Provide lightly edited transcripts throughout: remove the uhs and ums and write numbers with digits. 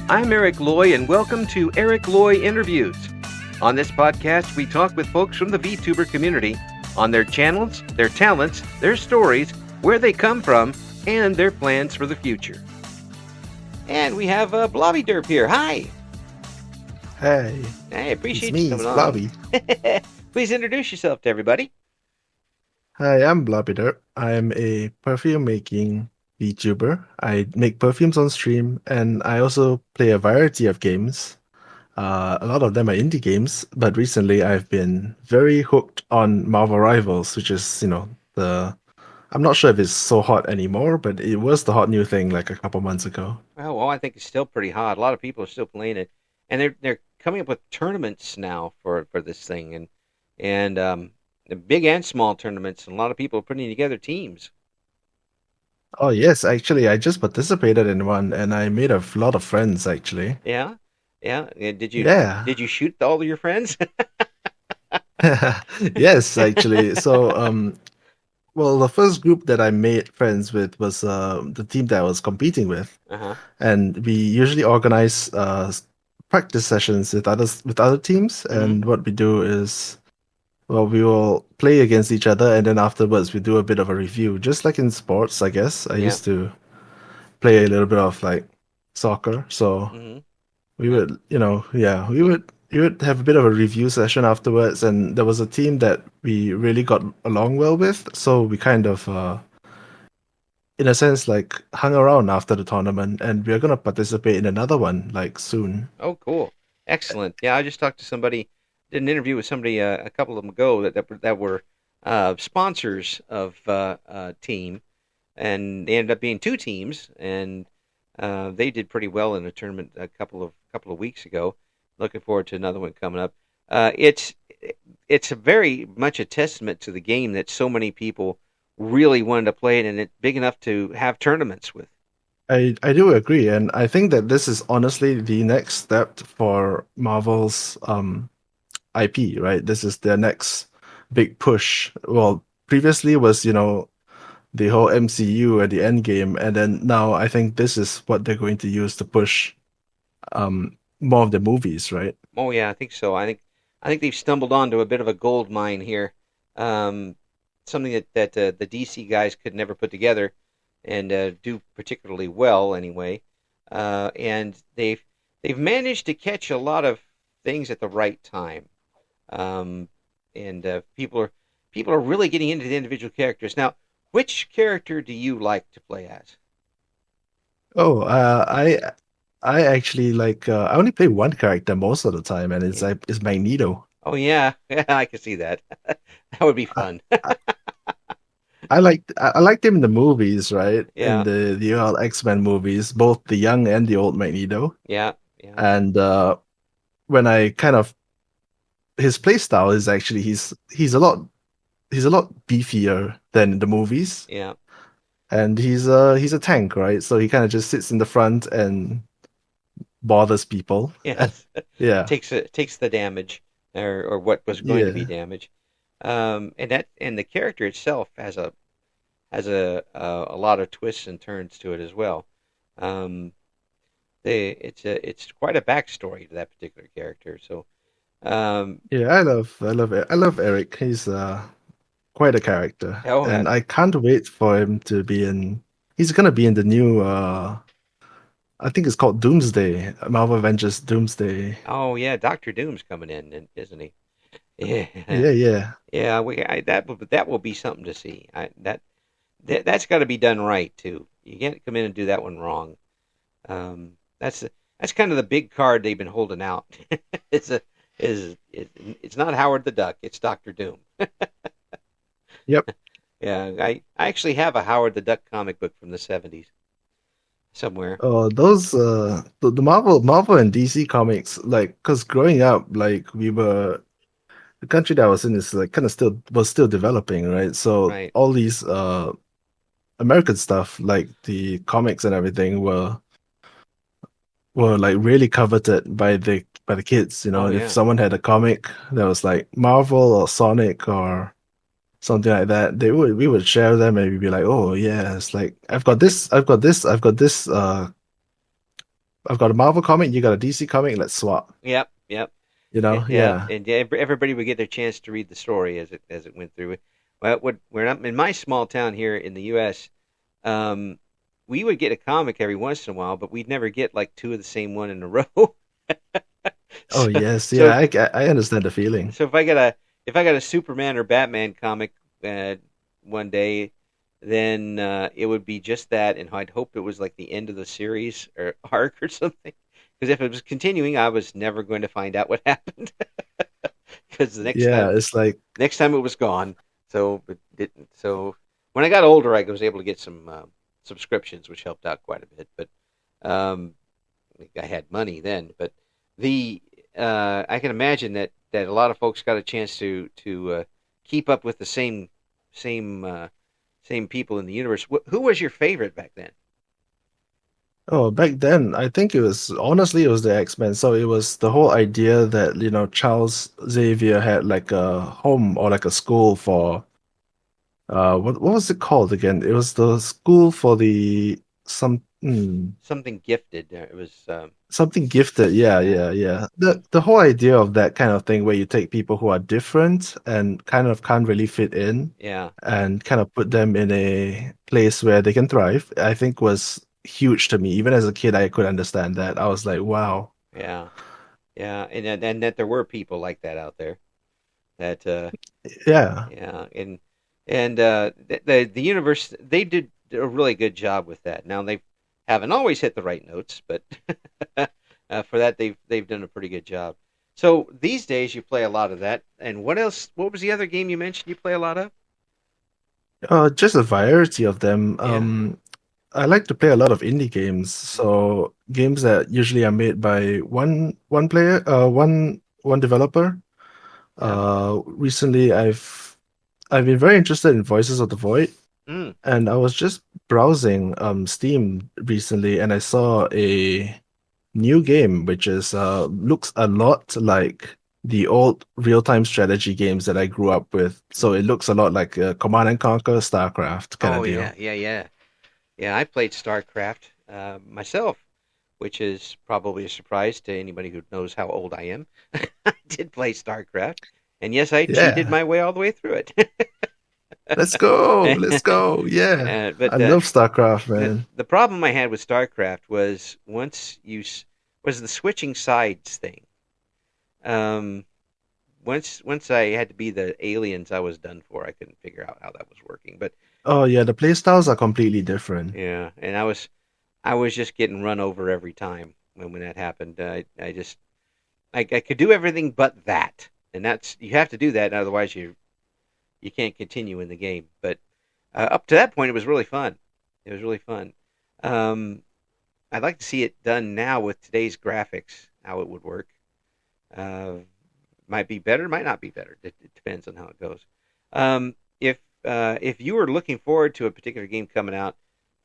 I'm Eric Loy, and welcome to Eric Loy Interviews. On this podcast, we talk with folks from the VTuber community on their channels, their talents, their stories, where they come from, and their plans for the future. And we have Blobbyderp here. Hi. Hey, I appreciate it's you me, it's coming Blobby. on. Please introduce yourself to everybody. Hi, I'm Blobbyderp. I'm a perfume making VTuber. I make perfumes on stream, and I also play a variety of games. A lot of them are indie games, but recently I've been very hooked on Marvel Rivals, which is, I'm not sure if it's so hot anymore, but it was the hot new thing like a couple months ago. Oh, well, I think it's still pretty hot. A lot of people are still playing it, and they're coming up with tournaments now for this thing, and the big and small tournaments. And a lot of people are putting together teams. Oh yes, actually, I just participated in one, and I made a lot of friends actually. Yeah, yeah. Did you Yeah. shoot all of your friends? Yes, actually. Well, the first group that I made friends with was the team that I was competing with, Uh-huh. and we usually organize practice sessions with other teams. Hmm. And what we do is, well, we will play against each other, and then afterwards we do a bit of a review, just like in sports, I guess. I Yeah. used to play a little bit of like soccer, so Hmm. we Yeah. would, yeah, we would have a bit of a review session afterwards, and there was a team that we really got along well with, so we kind of, in a sense, like hung around after the tournament, and we're gonna participate in another one like soon. Oh, cool. Excellent. Yeah, I just talked to somebody, did an interview with somebody a couple of them ago that were sponsors of team, and they ended up being two teams, and they did pretty well in a tournament a couple of weeks ago. Looking forward to another one coming up. It's a very much a testament to the game that so many people really wanted to play it, and it's big enough to have tournaments with. I do agree, and I think that this is honestly the next step for Marvel's IP, right? This is their next big push. Well, previously was, the whole MCU at the end game, and then now I think this is what they're going to use to push more of the movies, right? Oh yeah, I think so. I think they've stumbled onto a bit of a gold mine here. Um, Something that the DC guys could never put together and do particularly well anyway. And they've managed to catch a lot of things at the right time. And people are really getting into the individual characters. Now, which character do you like to play as? Oh, I actually like I only play one character most of the time, and Yeah. it's Magneto. Oh yeah, yeah, I can see that. That would be I, fun. I, I liked him in the movies, right? In Yeah, the old X-Men movies, both the young and the old Magneto. yeah, yeah, And when I kind of his play style is actually he's a lot beefier than in the movies, yeah. and he's a tank, right? So he kind of just sits in the front and bothers people. Yes, Yeah, takes the damage or what was going to be yeah, damage. And the character itself has a lot of twists and turns to it as well. Um, it's quite a backstory to that particular character. So um, yeah. I love Eric. He's quite a character, oh and I can't wait for him to be in. He's gonna be in the new. I think it's called Doomsday, Marvel Avengers Doomsday. oh yeah, Doctor Doom's coming in, isn't he? Yeah, Yeah, yeah. yeah. That will be something to see. That's got to be done right too. You can't come in and do that one wrong. Um, that's kind of the big card they've been holding out. it's a is it, it's not Howard the Duck. It's Doctor Doom. Yep. Yeah, I actually have a Howard the Duck comic book from the '70s somewhere. Those the Marvel and DC comics, like, because growing up, like the country that I was in is like kind of still developing, right? So Right. all these American stuff, like the comics and everything, were like really coveted by the kids. Oh If yeah. someone had a comic that was like Marvel or Sonic or something like that, we would share them, and we'd be like, oh yeah, it's like I've got this I've got a Marvel comic, you got a DC comic, let's swap. Yep, yep. Yeah, Yeah. and everybody would get their chance to read the story as it went through. Well, we're not in my small town here in the U.S. Um, we would get a comic every once in a while, but we'd never get like two of the same one in a row. Oh So, yes, so yeah, I understand the feeling. so if I got a Superman or Batman comic one day, then it would be just that, and I'd hope it was like the end of the series or arc or something. Because if it was continuing, I was never going to find out what happened. Because Yeah, it's like next time it was gone. So it didn't. So when I got older, I was able to get some subscriptions, which helped out quite a bit. But um, I had money then. But the I can imagine that a lot of folks got a chance to keep up with the same same people in the universe. Who was your favorite back then? oh, back then, I think it was honestly it was the X-Men. So it was the whole idea that, Charles Xavier had like a home or like a school for what was it called again? It was the school for the Something gifted. It was something gifted. Yeah, yeah, yeah, yeah. The whole idea of that kind of thing where you take people who are different and kind of can't really fit in yeah, and kind of put them in a place where they can thrive, I think was huge to me. Even as a kid, I could understand that. I was like, wow. yeah, yeah, and that there were people like that out there. That Yeah. yeah, and the universe they did a really good job with that. Now they haven't always hit the right notes, but for that they've done a pretty good job. So these days you play a lot of that. And what else? What was the other game you mentioned you play a lot of? Just a variety of them. Yeah, I like to play a lot of indie games. So games that usually are made by one player, one developer. yeah. Recently I've been very interested in Voices of the Void, Mm. and I was just browsing Steam recently, and I saw a new game which is looks a lot like the old real-time strategy games that I grew up with. So it looks a lot like Command and Conquer, StarCraft kind Oh of yeah, deal. yeah, yeah. Yeah, I played StarCraft myself, which is probably a surprise to anybody who knows how old I am. I did play StarCraft, and yes, I cheated Yeah. my way all the way through it. Let's go. Let's go. Yeah. I But love StarCraft, man. the problem I had with StarCraft was was the switching sides thing. Um, once I had to be the aliens, I was done for. I couldn't figure out how that was working. But Oh yeah, the playstyles are completely different. yeah, and I was just getting run over every time when that happened. I just I could do everything but that, and that's you have to do that, otherwise you can't continue in the game. But up to that point, it was really fun. It was really fun. Um, I'd like to see it done now with today's graphics, how it would work. Uh, might be better, might not be better. It depends on how it goes. If you were looking forward to a particular game coming out,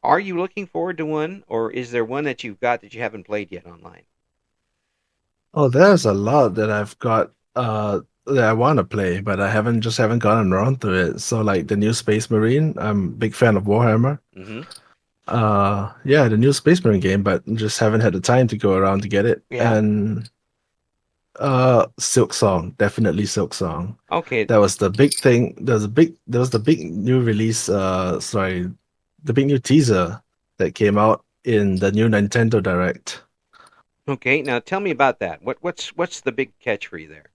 are you looking forward to one, or is there one that you've got that you haven't played yet online? Oh, there's a lot that I've got that I want to play, but I haven't gotten around to it. So like the new Space Marine, I'm a big fan of Warhammer. Mm-hmm. Yeah, the new Space Marine game, but just haven't had the time to go around to get it. Yeah. And Silk Song, definitely Silk Song. Okay. That was the big thing. There was the big new release, the big new teaser that came out in the new Nintendo Direct. Okay. Now tell me about that. What's the big catch for you there?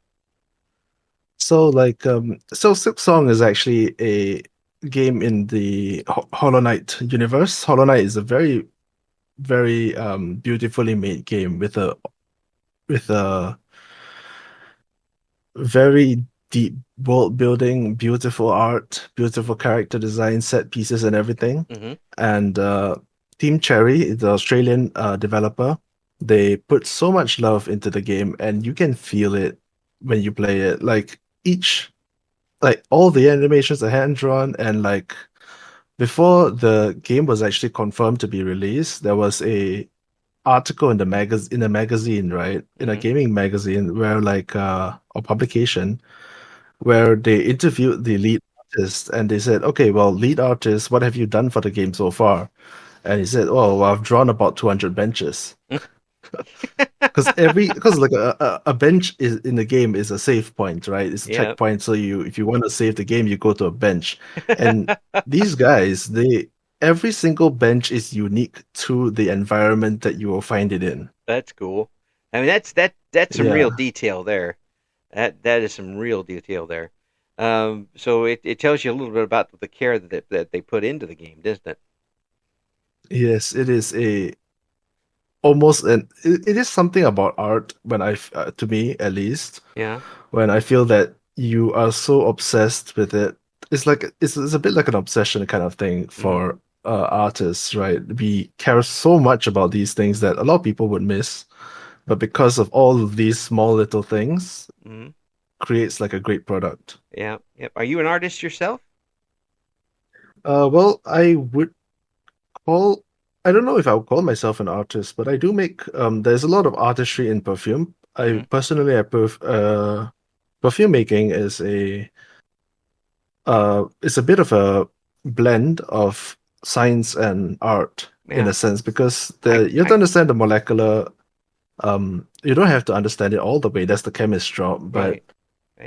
So Silk Song is actually a game in the Hollow Knight universe. Hollow Knight is a very beautifully made game with a very deep world building, beautiful art, beautiful character design, set pieces, and everything. Mm-hmm. And Team Cherry, the Australian developer, they put so much love into the game, and you can feel it when you play it. Like all the animations are hand drawn, and like before the game was actually confirmed to be released, there was a article in the magazine, right? In a Mm-hmm. gaming magazine where or publication where they interviewed the lead artist and they said, okay, well, lead artist, what have you done for the game so far? And he said, oh, well, I've drawn about 200 benches. Because like a bench is in the game is a save point, right? It's a Yeah. checkpoint. So you if you want to save the game, you go to a bench. And these guys, they every single bench is unique to the environment that you will find it in. That's cool. I mean, that's some real Yeah. detail there. That is some real detail there. So it tells you a little bit about the care that they put into the game, doesn't it? Yes, it is a almost an it is something about art when to me at least Yeah. when I feel that you are so obsessed with it. It's like it's a bit like an obsession kind of thing Hmm. for artists, right? We care so much about these things that a lot of people would miss, but because of all of these small little things, Hmm. creates like a great product. Yeah. Yep. Are you an artist yourself? Well, call I don't know if I would call myself an artist, but I do make there's a lot of artistry in perfume. I Hmm. personally I perfume making is a bit of a blend of science and art in Yeah. a sense because I you have to I understand the molecular you don't have to understand it all the way. That's the chemist job, but right.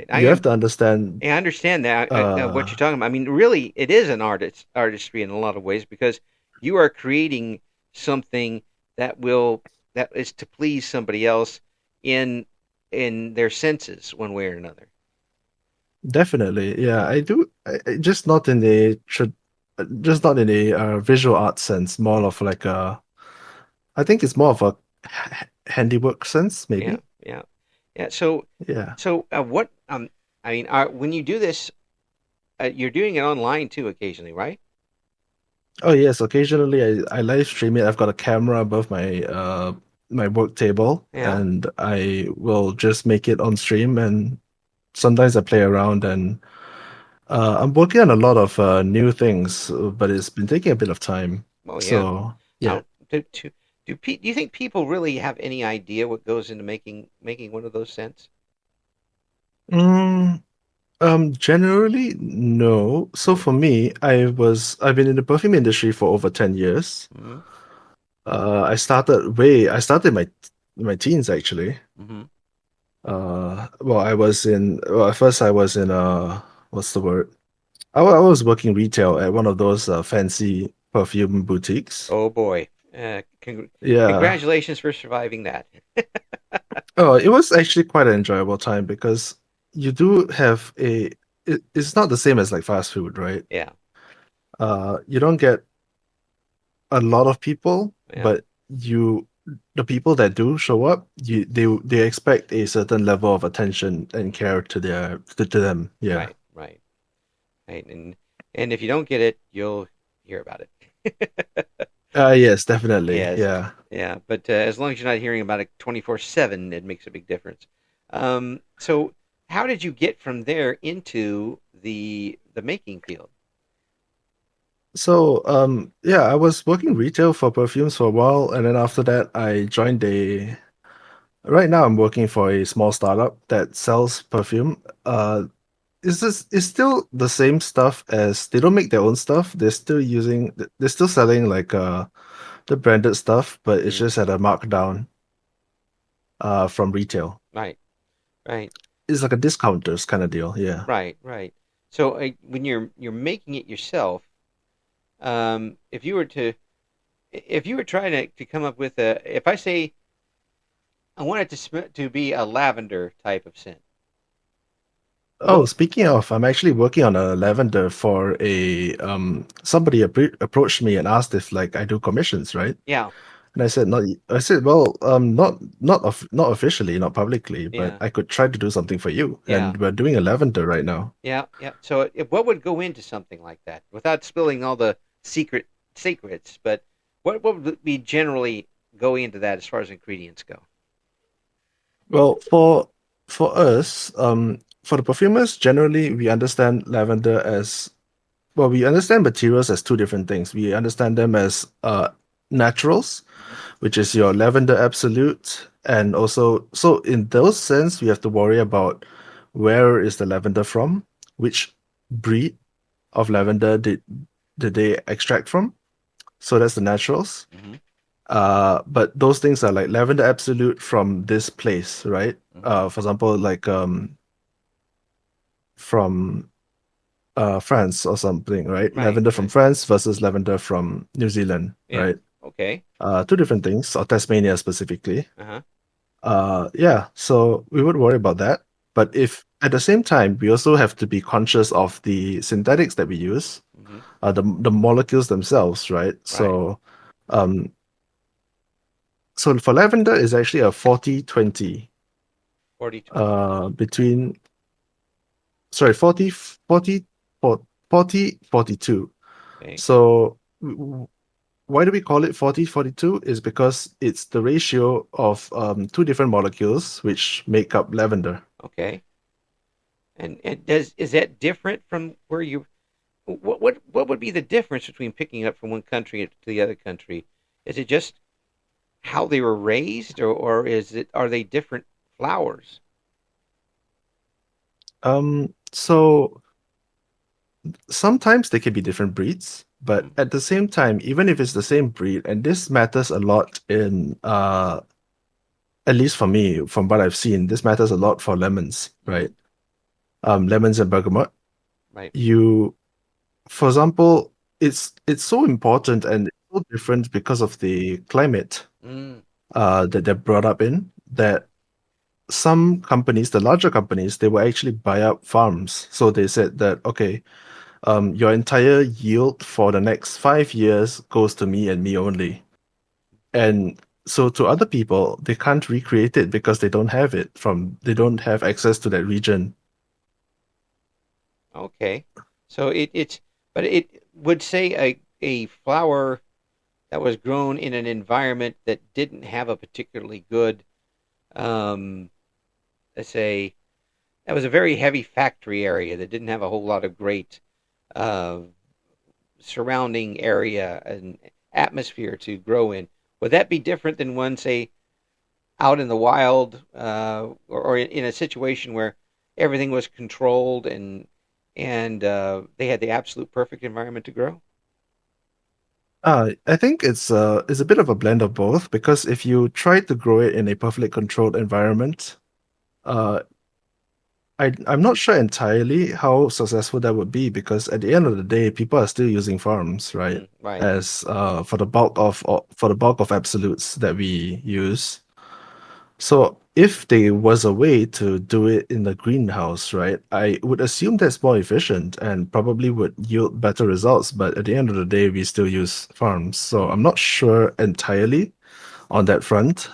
Right. you have to understand I understand that what uh you're talking about. I mean, really, it is an artistry in a lot of ways because you are creating something that will that is to please somebody else in in their senses, one way or another. definitely. Yeah, Yeah. I do just not in a just not in a visual art sense, more of like a I think it's more of a handiwork sense, Yeah. maybe. Yeah. Yeah. So, Yeah. what? I mean, when you do this, you're doing it online too, occasionally, right? Oh yes, occasionally I live stream it. I've got a camera above my work table Yeah. and I will just make it on stream and sometimes I play around and I'm working on a lot of new things, but it's been taking a bit of time. Oh, yeah. So yeah. Now, do you think people really have any idea what goes into making one of those scents? Mm, generally no. So Mm-hmm. for me, I've been in the perfume industry for over 10 years. Mm-hmm. I started my teens actually. Mm-hmm. At first I was in what's the word? I was working retail at one of those fancy perfume boutiques. Oh boy. Yeah. Congratulations for surviving that. Oh, it was actually quite an enjoyable time because you do have it's not the same as like fast food, right? Yeah. You don't get a lot of people, Yeah. but the people that do show up, they expect a certain level of attention and care to them. Yeah. Right. Right. Right. And if you don't get it, you'll hear about it. Yes, definitely. Yes. Yeah. Yeah. But as long as you're not hearing about it 24/7, it makes a big difference. So how did you get from there into the making field? So, yeah, I was working retail for perfumes for a while, and then after that, I joined a. Right now, I'm working for a small startup that sells perfume. It's still the same stuff as they don't make their own stuff. They're still selling like the branded stuff, but it's Mm, just at a markdown from retail. right. Right. It's like a discounters kind of deal. Yeah. Right. Right. So when you're making it yourself, if you were trying to come up with a, if I say I want it to be a lavender type of scent, Oh, what? speaking of, I'm actually working on a lavender for a somebody approached me and asked if like I do commissions, right? Yeah. And I said not I said, well, not officially, not publicly, but Yeah. I could try to do something for you. Yeah. And we're doing a lavender right now. Yeah. Yeah. So what would go into something like that without spilling all the secrets? But what would be generally go into that as far as ingredients go? Well, for us, for the perfumers, generally we understand lavender as well, we understand materials as two different things. We understand them as naturals, Hmm. which is your lavender absolute, and also so in those sense we have to worry about where is the lavender from, which breed of lavender did they extract from. So that's the naturals. Hmm. But those things are like lavender absolute from this place, right? Hmm. For example, like from France or something, right? Right, Lavender from right. France versus lavender from New Zealand, Yeah. right? Okay. Two different things, or Tasmania specifically. Uh-huh. Yeah, so we would worry about that. But if at the same time, we also have to be conscious of the synthetics that we use, Hmm. the molecules themselves, right? Right. Um, so for lavender is actually a 40-20, 40/20. between, sorry, 40-42. Okay. So why do we call it 40-42? Is because it's the ratio of two different molecules which make up lavender. Okay. And does is that different from where you what would be the difference between picking it up from one country to the other country? Is it just how they were raised, or is it are they different flowers? So sometimes they can be different breeds, but Mm-hmm. at the same time, even if it's the same breed, and this matters a lot in at least for me, from what I've seen, this matters a lot for lemons, Mm-hmm. right? Lemons and bergamot. Right. You, for example, it's so important and it's so different because of the climate Mm. that they're brought up in, that some companies, the larger companies, they will actually buy up farms. So they said that, okay, your entire yield for the next 5 years goes to me and me only. And so to other people, they can't recreate it because they don't have access to that region. Okay. So it's but it would say a flower that was grown in an environment that didn't have a particularly good um let's say that was a very heavy factory area that didn't have a whole lot of great uh, surrounding area and atmosphere to grow in. Would that be different than one, say, out in the wild, or in a situation where everything was controlled and they had the absolute perfect environment to grow? I think it's a bit of a blend of both because if you try to grow it in a perfectly controlled environment, uh, I'm not sure entirely how successful that would be because at the end of the day, people are still using farms, right? Mm, right. As for the bulk of absolutes that we use. So if there was a way to do it in the greenhouse, right, I would assume that's more efficient and probably would yield better results. But at the end of the day, we still use farms. So I'm Mm, not sure entirely on that front.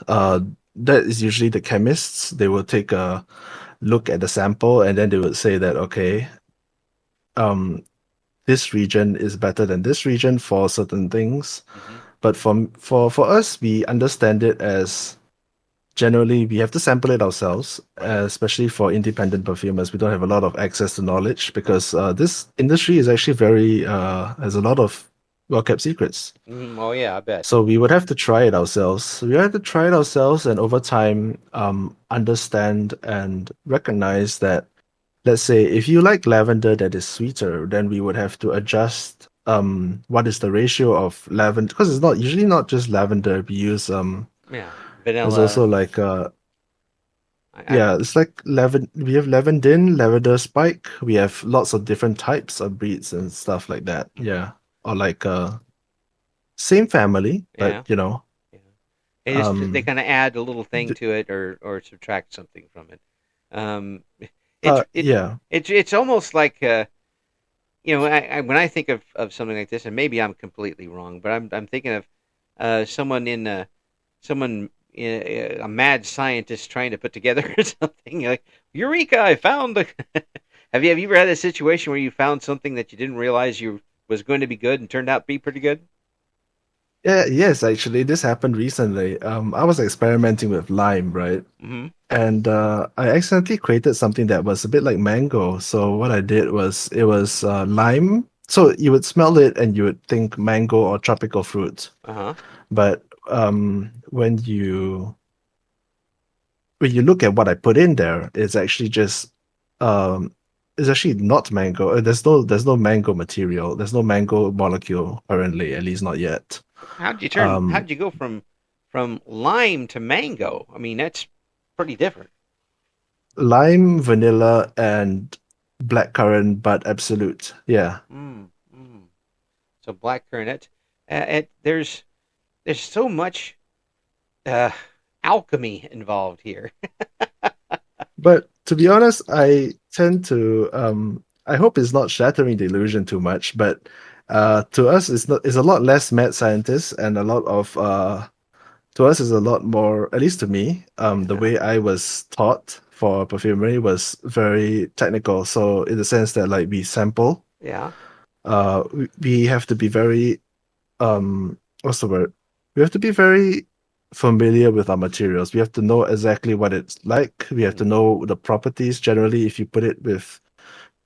That is usually the chemists. They will take a look at the sample and then they would say that, okay, um, this region is better than this region for certain things. hmm. But for us, we understand it as generally we have to sample it ourselves, Right. especially for independent perfumers. We don't have a lot of access to knowledge because this industry is actually very has a lot of well-kept secrets. Mm, oh yeah, I bet. So we would have to try it ourselves. We have to try it ourselves, and over time, understand and recognize that. Let's say if you like lavender that is sweeter, then we would have to adjust what is the ratio of lavender because it's not usually not just lavender. We use Yeah, there's vanilla. also like I've yeah, it's like we have lavendin, lavender spike. We have lots of different types of breeds and stuff like that. hmm. Yeah. Or like same family, but Yeah, you know, yeah. They um kind of add a little thing d to it or subtract something from it. Um, it's it yeah. it's almost like when I think of something like this, and maybe I'm completely wrong, but I'm thinking of someone a mad scientist trying to put together something like Eureka! I found the. Have you ever had a situation where you found something that you didn't realize you was going to be good and turned out to be pretty good? Yeah, yes, actually this happened recently. I was experimenting with lime, right? Mm-hmm. And I accidentally created something that was a bit like mango. So what I did was it was lime. So you would smell it and you would think mango or tropical fruit. Uh huh. But when you look at what I put in there, um it's actually not mango. There's no mango material. There's no mango molecule currently, at least not yet. How'd you go from lime to mango? I mean, that's pretty different. Lime, vanilla, and blackcurrant, but absolute. Yeah. Mm, mm. So blackcurrant. There's so much uh, alchemy involved here. But to be honest, I tend to I hope it's not shattering the illusion too much, but to us it's a lot less mad scientists and a lot of to us is a lot more, at least to me, the Yeah, way I was taught for perfumery was very technical. So in the sense that like we sample, yeah. we have to be very what's the word? We have to be very familiar with our materials. We have to know exactly what it's like. We have to Mm, know the properties. Generally, if you put it with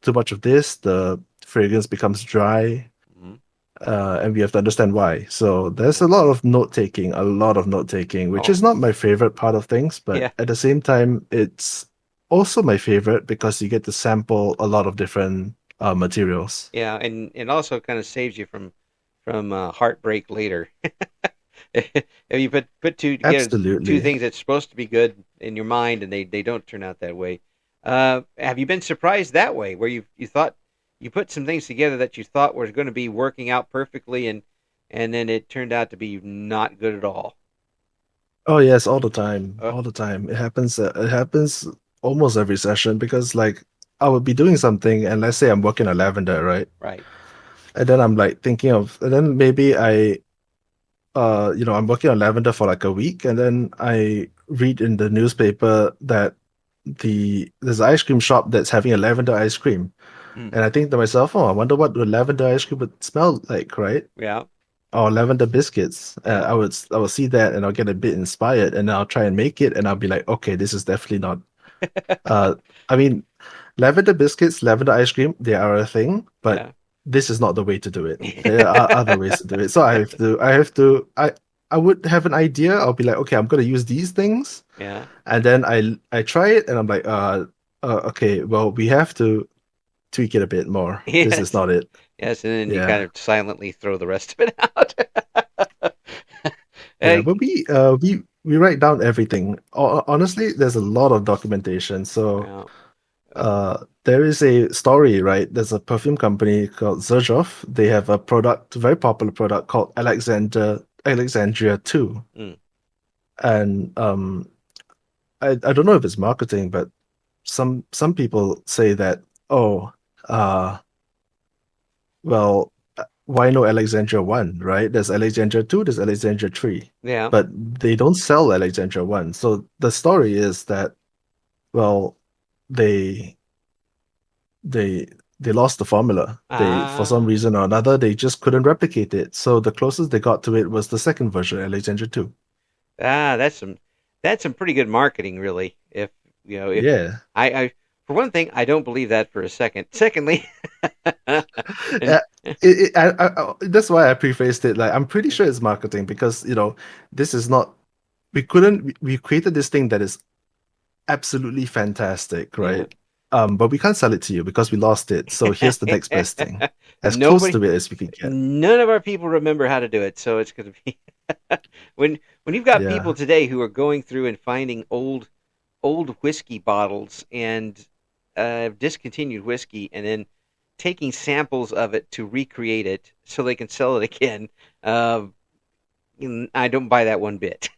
too much of this, the fragrance becomes dry, mm, and we have to understand why. So there's a lot of note taking, a lot of note taking, which oh, is not my favorite part of things, but yeah, at the same time, it's also my favorite because you get to sample a lot of different materials. yeah, and it also kind of saves you from heartbreak later. If you put two together, two Absolutely. things that's supposed to be good in your mind, and they don't turn out that way. Have you been surprised that way, where you thought you put some things together that you thought were going to be working out perfectly, and then it turned out to be not good at all? Oh yes, all the time, Uh, all the time. It happens. It happens almost every session because like I would be doing something, and let's say I'm working on lavender, right? right. And then I'm like thinking of, and then maybe I'm working on lavender for like a week, and then I read in the newspaper that there's an ice cream shop that's having a lavender ice cream, Mm, and I think to myself, oh, I wonder what the lavender ice cream would smell like, right? yeah, Or lavender biscuits. yeah. I would see that and I'll get a bit inspired and I'll try and make it and I'll be like, okay, this is definitely not. Uh, I mean, lavender biscuits, lavender ice cream, they are a thing, but Yeah. this is not the way to do it. There are other ways to do it. So I would have an idea. I'll be like, okay, I'm gonna use these things, Yeah. and then I try it and I'm like, okay, well, we have to tweak it a bit more. This is Yes. not it. Yes, and then you kind Yeah. of silently throw the rest of it out. Yeah, Uh, but we write down everything. Honestly, there's a lot of documentation. So well, uh, there is a story, right? There's a perfume company called Xerjoff. They have a product, a very popular product called Alexandria 2. mm, And I don't know if it's marketing, but some people say that, oh, uh well, why no Alexandria 1, right? There's Alexandria 2, there's Alexandria 3, yeah. but they don't sell Alexandria 1. So the story is that, well, they they they lost the formula. They, for some Ah, reason or another, they just couldn't replicate it. So the closest they got to it was the second version, Alexandria 2. that's some pretty good marketing, really. If you know, if Yeah. I for one thing, I don't believe that for a second. Secondly, and Uh, that's why I prefaced it. Like, I'm pretty sure it's marketing because, this is not, we created this thing that is absolutely fantastic, yeah, right? But we can't sell it to you because we lost it. So here's the next best thing, as close nobody, to it as we could get. none of our people remember how to do it, so it's going to be when you've got people Yeah. today who are going through and finding old whiskey bottles and discontinued whiskey, and then taking samples of it to recreate it so they can sell it again. Uh, I don't buy that one bit.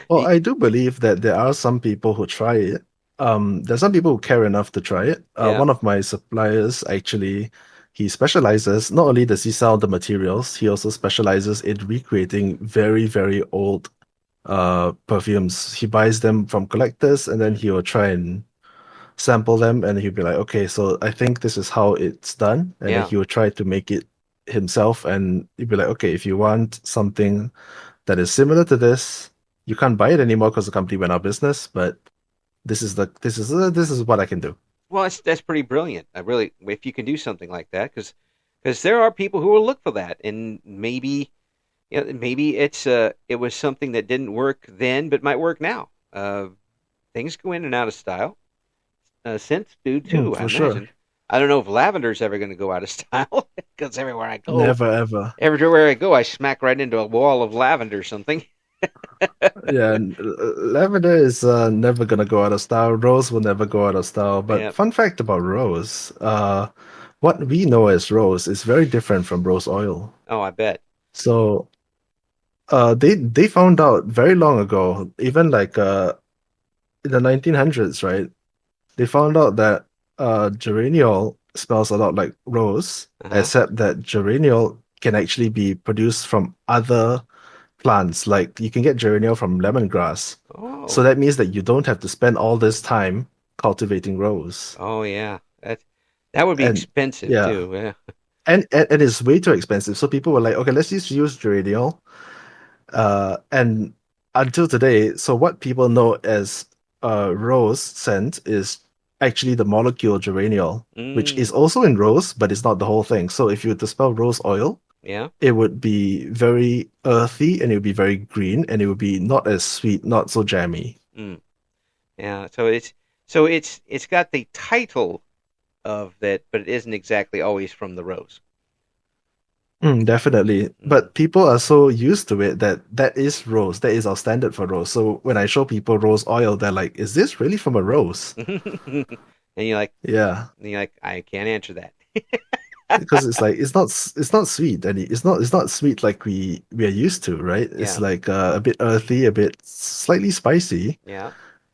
Well, I do believe that there are some people who try it. There's some people who care enough to try it. Yeah, One of my suppliers actually, he specializes, not only does he sell the materials, he also specializes in recreating very, very old perfumes. He buys them from collectors and then mm, he will try and sample them and he'll be like, okay, so I think this is how it's done. And then yeah, he will try to make it himself and he'll be like, okay, if you want something that is similar to this, you can't buy it anymore because the company went out of business, but this is what I can do. well, that's pretty brilliant. I really, if you can do something like that, because there are people who will look for that, and maybe maybe it was something that didn't work then, but might work now. Things go in and out of style. Scents do too, I For sure. imagine. I don't know if lavender's ever going to go out of style because Never ever. everywhere I go, I smack right into a wall of lavender or something. Yeah, lavender is never gonna go out of style. Rose will never go out of style. But Yeah. fun fact about rose, what we know as rose is very different from rose oil. Oh, I bet. So, they found out very long ago, even like in the 1900s, right? They found out that geraniol smells a lot like rose, Uh-huh. except that geraniol can actually be produced from other plants. Like you can get geraniol from lemongrass. So Oh. that means that you don't have to spend all this time cultivating rose. Oh, yeah. That would be And expensive yeah, too. Yeah. and it's way too expensive. So people were like, okay, let's just use geraniol. And until today, so what people know as rose scent is actually the molecule geraniol, which is Mm. also in rose, but it's not the whole thing. So if you were to spell rose oil, Yeah. it would be very earthy and it would be very green and it would be not as sweet, not so jammy. Mm. Yeah. So it's got the title of that, but it isn't exactly always from the rose. Definitely. Mm. But people are so used to it that that is rose. That is our standard for rose. So when I show people rose oil, they're like, is this really from a rose? and you're like, Yeah. I can't answer that. Because it's like it's not sweet and it's not sweet like we are used to, right? It's Yeah. like a bit earthy, a bit slightly spicy, Yeah.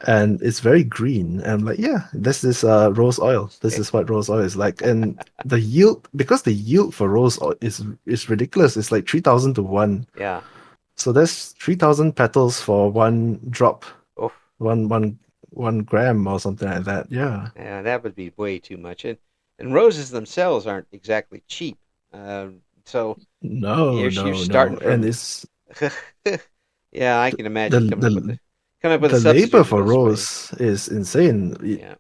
and it's very green. And I'm like, yeah, this is rose oil. This is what rose oil is like. And the yield, because the yield for rose oil is ridiculous. It's like 3,000 to 1. Yeah. So that's 3,000 petals for one drop, Oh, one one 1 gram or something like that. Yeah. yeah. That would be way too much. And roses themselves aren't exactly cheap. So No, you're no, no. starting And from. it's Yeah, I can the imagine the coming up with a the labor substitute for for those sprays. rose is insane. Yeah.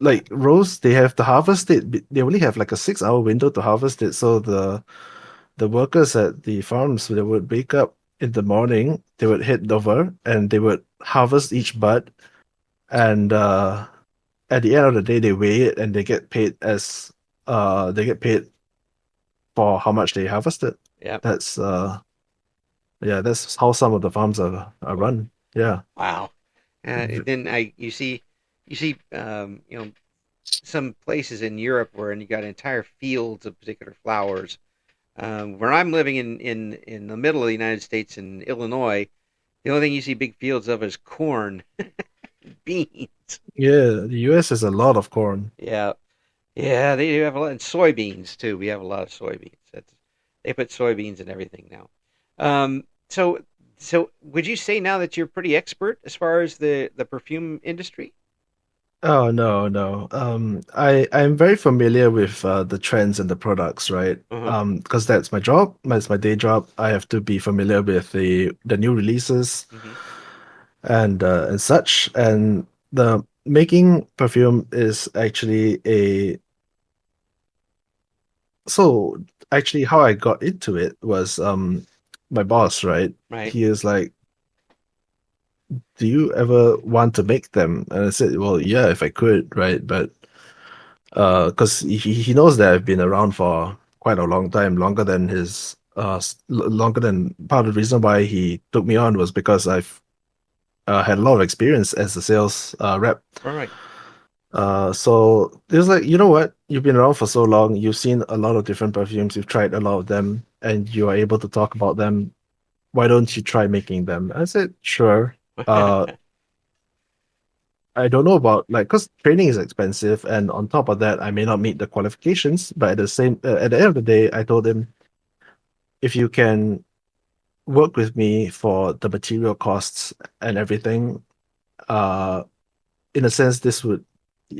Like rose, they have to harvest it. They only have like a 6 hour window to harvest it. So the workers at the farms, they would wake up in the morning, they would head over and they would harvest each bud. And at the end of the day, they weigh it and they get paid for how much they harvested. Yeah. That's yeah, that's how some of the farms are run. Yeah. Wow. V- Then you see, some places in Europe where you got entire fields of particular flowers. Where I'm living in the middle of the United States in Illinois, the only thing you see big fields of is corn, beans. Yeah, the US has a lot of corn. Yeah, yeah, they do have a lot, and soybeans too. We have a lot of soybeans. They put soybeans in everything now. So would you say now that you're pretty expert as far as the perfume industry? Oh no, no. I'm very familiar with the trends and the products, right? Uh-huh. Because that's my job, that's my day job. I have to be familiar with the new releases Hmm. and such. And the making perfume is actually a so actually how I got into it was my boss, right? Right. He is like, "Do you ever want to make them?" And I said, "Well, yeah, if I could, right?" But because he knows that I've been around for quite a long time, longer than part of the reason why he took me on was because I've had a lot of experience as a sales rep. All right. So it was like, you know what? You've been around for so long, you've seen a lot of different perfumes, you've tried a lot of them, and you are able to talk about them. Why don't you try making them? I said, sure. Uh, I don't know about like because training is expensive, and on top of that, I may not meet the qualifications. But at the end of the day, I told him if you can work with me for the material costs and everything, uh, in a sense, it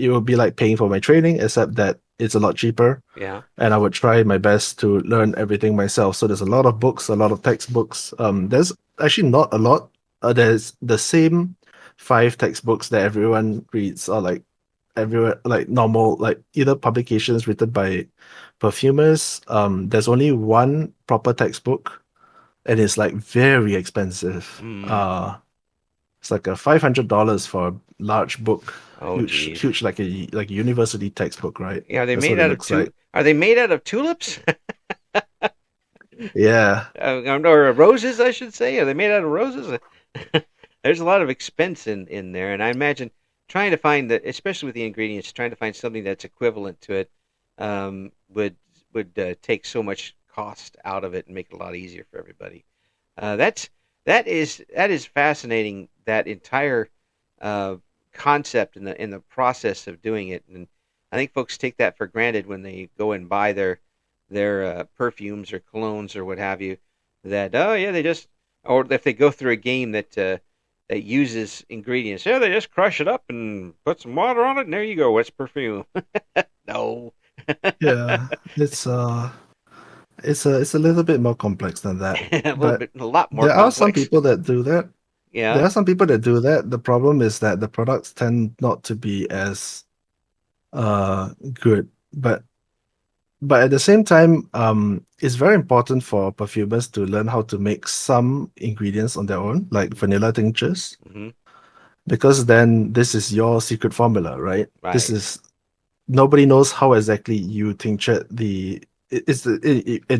would be like paying for my training, except that it's a lot cheaper. Yeah. And I would try my best to learn everything myself. So there's a lot of books, a lot of textbooks. There's actually not a lot. There's the same 5 textbooks that everyone reads, or like everyone like normal, like either publications written by perfumers. There's only one proper textbook, and it's like very expensive. Mm. It's like a $500 for a large book, Oh, geez. huge like a university textbook, right? Yeah, are they That's made what it out of looks like. Are they made out of tulips? Yeah, Or roses, I should say. Are they made out of roses? There's a lot of expense in there, and I imagine trying to find especially with the ingredients, trying to find something that's equivalent to it um, would take so much cost out of it and make it a lot easier for everybody. That's that is fascinating. That entire uh, concept and the process of doing it, and I think folks take that for granted when they go and buy their perfumes or colognes or what have you. That oh yeah, they just or if they go through a game that uses ingredients, yeah, they just crush it up and put some water on it, and there you go. It's perfume. No, yeah. It's a little bit more complex than that. a little But bit, a lot more there are some complex. people that do that. There Yeah. are some people that do that. The problem is that the products tend not to be as good. But at the same time, it's very important for perfumers to learn how to make some ingredients on their own, like vanilla tinctures, Hmm. because then this is your secret formula, right? This Right. is nobody knows how exactly you tinctured at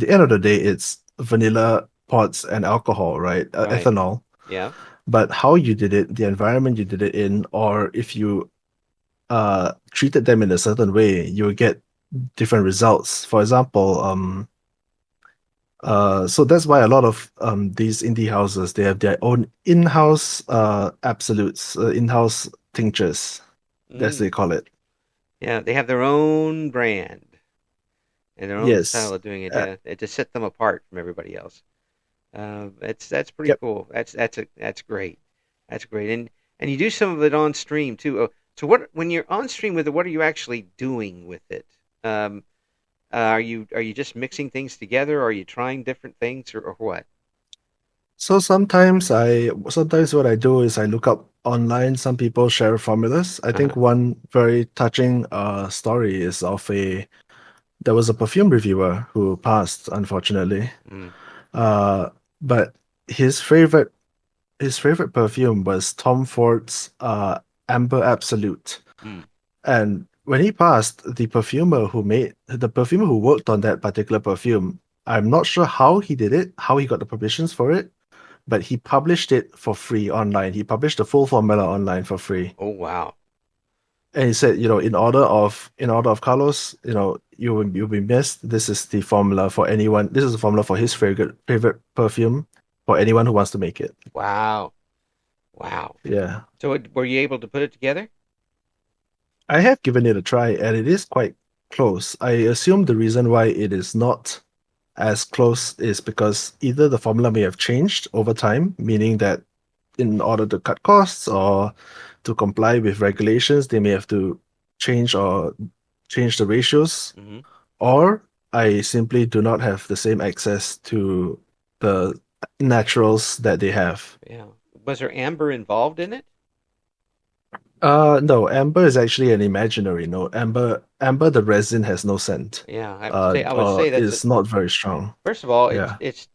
the end of the day, it's vanilla pods and alcohol, right? Right. Ethanol. Yeah. But how you did it, the environment you did it in, or if you treated them in a certain way, you will get different results. For example, so that's why a lot of these indie houses they have their own in-house absolutes, in-house tinctures, as they Mm. call it. Yeah. They have their own brand and their own style Yes. of doing it. Uh, Yeah. It just set them apart from everybody else. That's pretty yep. cool. That's great. That's great. And you do some of it on stream too. Oh, so what when you're on stream with it, what are you actually doing with it? Um, are you just mixing things together? Or are you trying different things or what? So sometimes what I do is I look up online. Some people share formulas. I Uh-huh. think one very touching story is of a there was a perfume reviewer who passed, unfortunately. Mm, Uh, but his favorite his favorite perfume was Tom Ford's Amber Absolute. mm. And when he passed, the perfumer who worked on that particular perfume, I'm not sure how he did it, how he got the permissions for it, but he published it for free online. He published the full formula online for free. Oh wow. And he said, in order of Carlos, you'll be missed. This is the formula for anyone. This is the formula for his favorite perfume for anyone who wants to make it. Wow. Wow. Yeah. So were you able to put it together? I have given it a try and it is quite close. I assume the reason why it is not as close is because either the formula may have changed over time, meaning that in order to cut costs or to comply with regulations, they may have to change or change the ratios, Hmm. or I simply do not have the same access to the naturals that they have. Yeah. Was there amber involved in it? No, amber is actually an imaginary note. Amber, the resin has no scent. Yeah, I would say that's a Is not very strong. first of all, Yeah. it's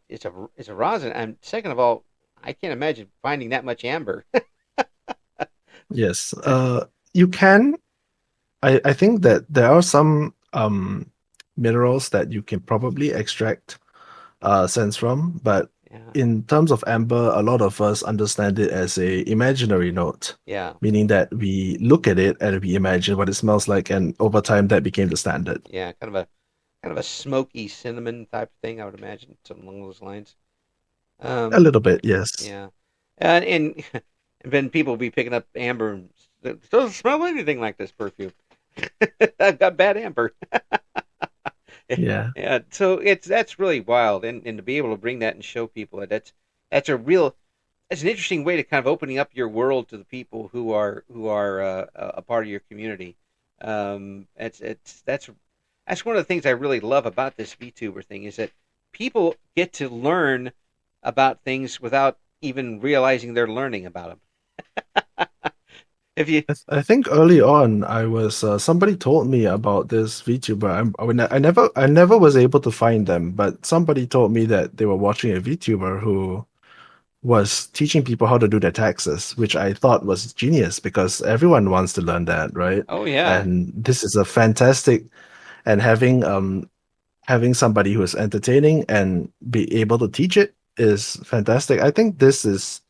a rosin, and second of all, I can't imagine finding that much amber. Yes. You can. I think that there are some minerals that you can probably extract scents from, but Yeah, in terms of amber, a lot of us understand it as a imaginary note, yeah, meaning that we look at it and we imagine what it smells like, and over time that became the standard. yeah. Kind of a smoky cinnamon type thing, I would imagine, something along those lines. A Um, little bit, yes. yeah, and and then people will be picking up amber and it doesn't smell anything like this perfume. I've got bad amber. Yeah. Yeah, so it's that's really wild, and to be able to bring that and show people that that's a real that's an interesting way to kind of opening up your world to the people who are a part of your community. That's one of the things I really love about this VTuber thing is that people get to learn about things without even realizing they're learning about them. If you I think early on, I was somebody told me about this VTuber. I never was able to find them, but somebody told me that they were watching a VTuber who was teaching people how to do their taxes, which I thought was genius because everyone wants to learn that, right? Oh yeah. And this is a fantastic and having somebody who is entertaining and be able to teach it is fantastic. I think this is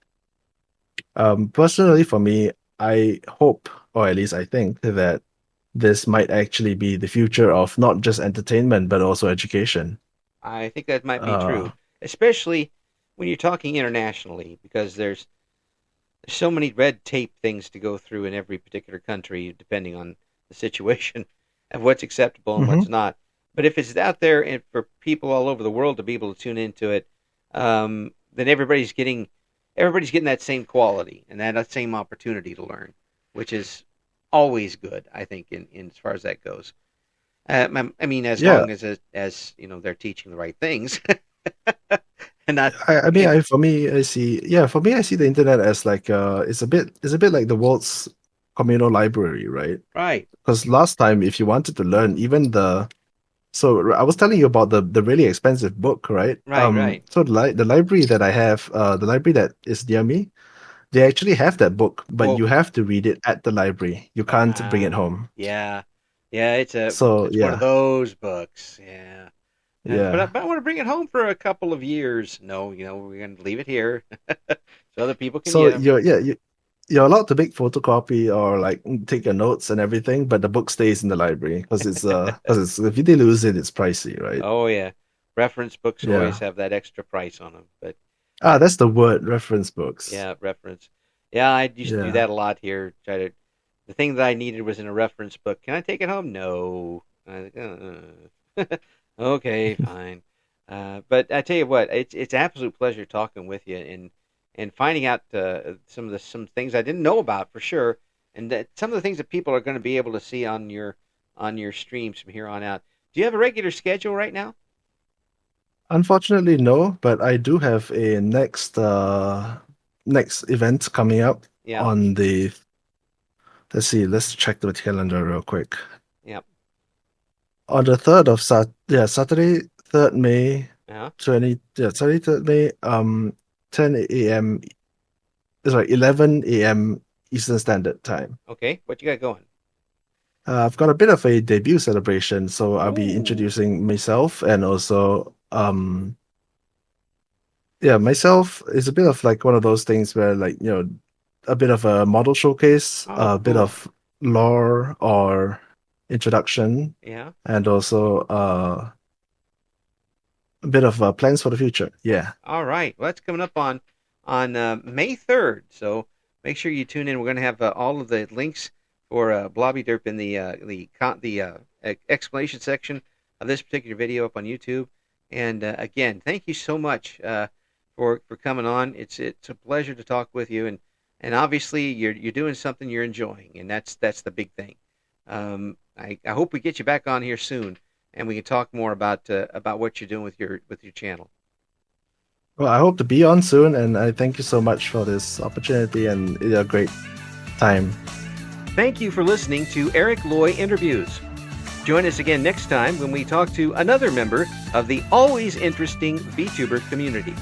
personally for me, I hope, or at least I think that this might actually be the future of not just entertainment but also education. I think that might be Uh, true, especially when you're talking internationally, because there's so many red tape things to go through in every particular country, depending on the situation of what's acceptable and what's mhm. not. But if it's out there and for people all over the world to be able to tune into it, then everybody's getting that same quality and that same opportunity to learn, which is always good, I think, in as far as that goes. I mean, as Yeah, long as they're teaching the right things and not I mean, you know for me, I see. Yeah, for me, I see the internet as like it's a bit like the world's communal library, right? right, Because last time, if you wanted to learn, even so I was telling you about the really expensive book, right? right. So the library that I have, the library that is near me, they actually have that book, but Well, you have to read it at the library. You can't bring it home. yeah, yeah. It's a So it's one of yeah, those books. Yeah, yeah. but I want to bring it home for a couple of years. No, we're gonna leave it here so other people can So get them. you're allowed to make photocopy or like take your notes and everything, but the book stays in the library because it's if you lose it, it's pricey, right? Oh yeah, reference books always Yeah. have that extra price on them. But Ah, that's the word, reference books. yeah, reference. Yeah, I used to do Yeah. that a lot here. The thing that I needed was in a reference book. Can I take it home? No. Okay, fine. But I tell you what, it's an absolute pleasure talking with you and finding out some things I didn't know about for sure, and that some of the things that people are going to be able to see on your streams from here on out. Do you have a regular schedule right now? Unfortunately, no, but I do have a next event coming up Yeah, on the let's see, let's check the calendar real quick. yeah, On the 3rd of Saturday, 3rd May, yeah. 3rd May, 10 a.m. Sorry, 11 a.m. Eastern Standard Time. Okay, what you got going? I've got a bit of a debut celebration, so I'll be Ooh, introducing myself and also yeah, myself is a bit of like one of those things where like, a bit of a model showcase, oh, a bit cool. of lore or introduction, Yeah. and also a bit of plans for the future. Yeah. All right. Well, that's coming up on May 3rd. So make sure you tune in. We're going to have all of the links for Blobbyderp in the explanation section of this particular video up on YouTube. And again, thank you so much for coming on. It's a pleasure to talk with you, and obviously you're doing something you're enjoying, and that's the big thing. I hope we get you back on here soon, and we can talk more about what you're doing with your channel. Well, I hope to be on soon, and I thank you so much for this opportunity and a great time. Thank you for listening to Eric Loy Interviews. Join us again next time when we talk to another member of the always interesting VTuber community.